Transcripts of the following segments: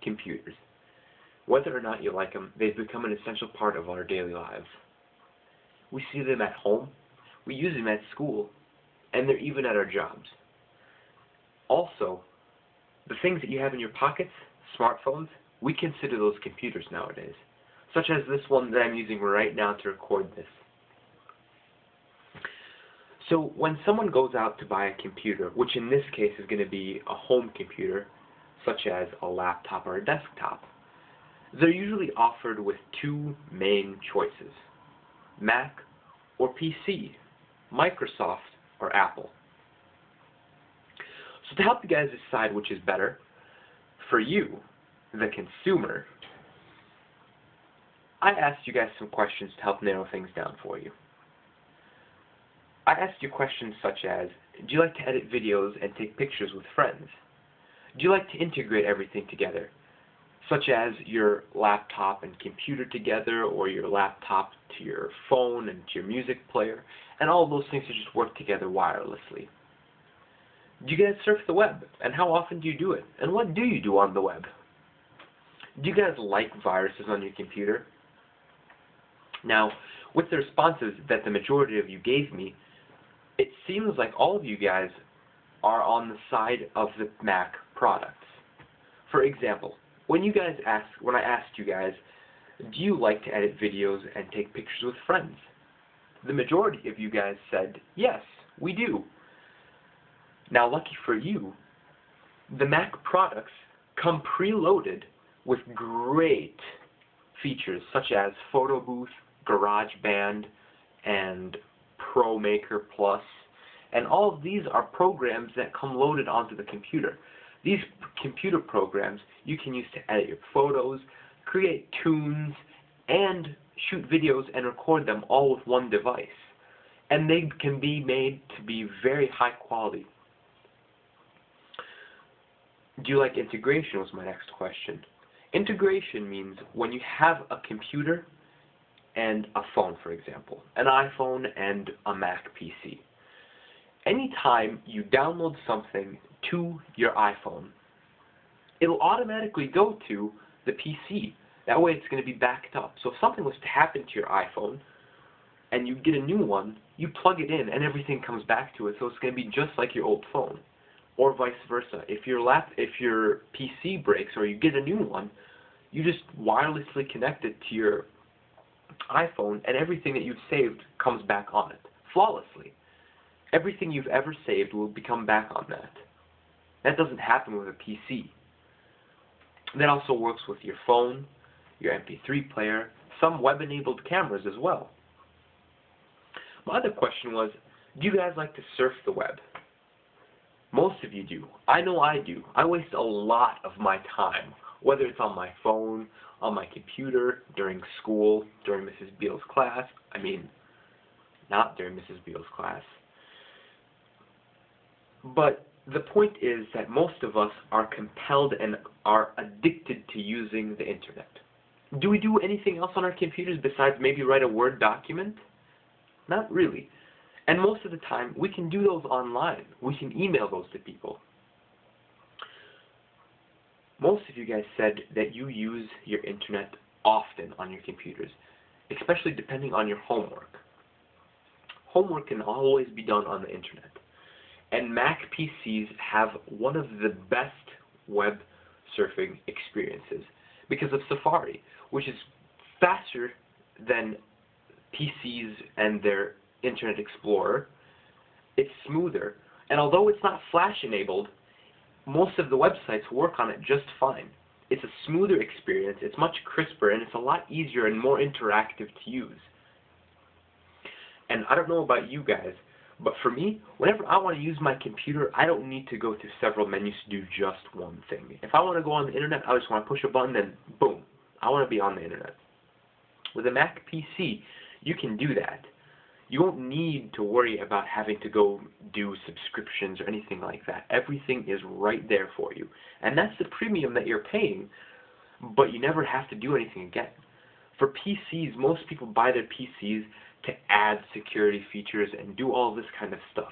computers. Whether or not you like them, they've become an essential part of our daily lives. We see them at home, we use them at school, and they're even at our jobs. Also, the things that you have in your pockets, smartphones, we consider those computers nowadays, such as this one that I'm using right now to record this. So when someone goes out to buy a computer, which in this case is going to be a home computer, such as a laptop or a desktop, they're usually offered with two main choices: Mac or PC, Microsoft or Apple. So to help you guys decide which is better, for you, the consumer, I asked you guys some questions to help narrow things down for you. I asked you questions such as, do you like to edit videos and take pictures with friends? Do you like to integrate everything together, such as your laptop and computer together, or your laptop to your phone and to your music player, and all of those things to just work together wirelessly? Do you guys surf the web, and how often do you do it, and what do you do on the web? Do you guys like viruses on your computer? Now, with the responses that the majority of you gave me, it seems like all of you guys are on the side of the Mac products. For example, when I asked you guys, do you like to edit videos and take pictures with friends? The majority of you guys said, yes, we do. Now, lucky for you, the Mac products come preloaded with great features such as Photo Booth, GarageBand, and ProMaker Plus, and all of these are programs that come loaded onto the computer. These computer programs you can use to edit your photos, create tunes, and shoot videos and record them all with one device. And they can be made to be very high quality. Do you like integration was my next question. Integration means when you have a computer and a phone, for example, an iPhone and a Mac PC. Anytime you download something to your iPhone, it'll automatically go to the PC. That way it's going to be backed up. So if something was to happen to your iPhone and you get a new one, you plug it in and everything comes back to it, so it's going to be just like your old phone. Or vice versa. If your PC breaks or you get a new one, you just wirelessly connect it to your iPhone and everything that you've saved comes back on it, flawlessly. Everything you've ever saved will become back on that. That doesn't happen with a PC. That also works with your phone, your MP3 player, some web-enabled cameras as well. My other question was, do you guys like to surf the web? Most of you do. I know I do. I waste a lot of my time, whether it's on my phone, on my computer, during school, during Mrs. Beale's class. I mean, not during Mrs. Beale's class. But the point is that most of us are compelled and are addicted to using the internet. Do we do anything else on our computers besides maybe write a Word document? Not really. And most of the time, we can do those online. We can email those to people. Most of you guys said that you use your internet often on your computers, especially depending on your homework. Homework can always be done on the internet. And Mac PCs have one of the best web surfing experiences because of Safari, which is faster than PCs and their Internet Explorer. It's smoother, and although it's not Flash enabled, most of the websites work on it just fine. It's a smoother experience, it's much crisper, and it's a lot easier and more interactive to use. And I don't know about you guys, but for me, whenever I want to use my computer, I don't need to go through several menus to do just one thing. If I want to go on the internet, I just want to push a button and boom, I want to be on the internet. With a Mac PC, you can do that. You won't need to worry about having to go do subscriptions or anything like that. Everything is right there for you. And that's the premium that you're paying, but you never have to do anything again. For PCs, most people buy their PCs to add security features and do all this kind of stuff.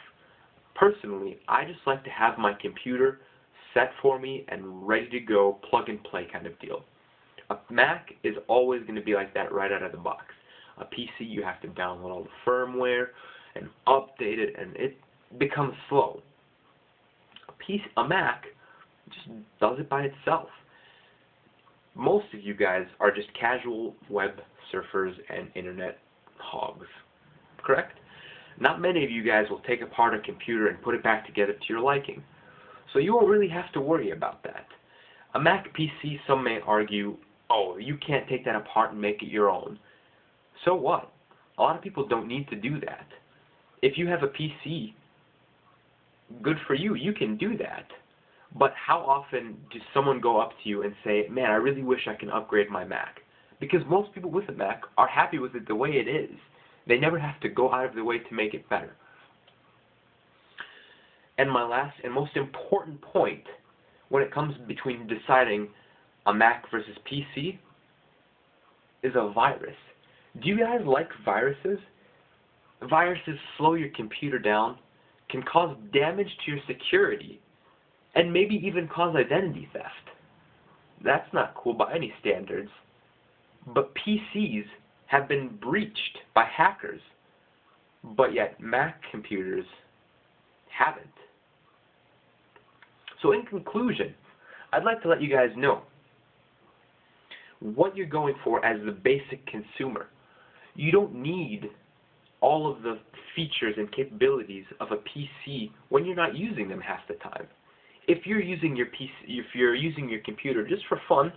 Personally, I just like to have my computer set for me and ready to go, plug and play kind of deal. A Mac is always going to be like that right out of the box. A PC, you have to download all the firmware and update it, and it becomes slow. A Mac just does it by itself. Most of you guys are just casual web surfers and internet hogs, correct? Not many of you guys will take apart a computer and put it back together to your liking. So you won't really have to worry about that. A Mac PC, some may argue, oh, you can't take that apart and make it your own. So what? A lot of people don't need to do that. If you have a PC, good for you, you can do that. But how often does someone go up to you and say, man, I really wish I can upgrade my Mac? Because most people with a Mac are happy with it the way it is. They never have to go out of their way to make it better. And my last and most important point when it comes between deciding a Mac versus PC is a virus. Do you guys like viruses? Viruses slow your computer down, can cause damage to your security, and maybe even cause identity theft. That's not cool by any standards. But PCs have been breached by hackers, but yet Mac computers haven't. So in conclusion, I'd like to let you guys know what you're going for as the basic consumer. You don't need all of the features and capabilities of a PC when you're not using them half the time. If you're using your PC, if you're using your computer just for fun,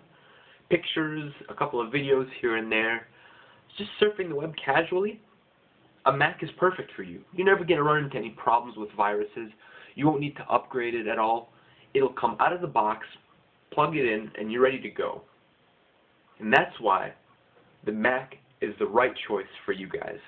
pictures, a couple of videos here and there, just surfing the web casually, a Mac is perfect for you. You're never going to run into any problems with viruses. You won't need to upgrade it at all. It'll come out of the box, plug it in, and you're ready to go. And that's why the Mac is the right choice for you guys.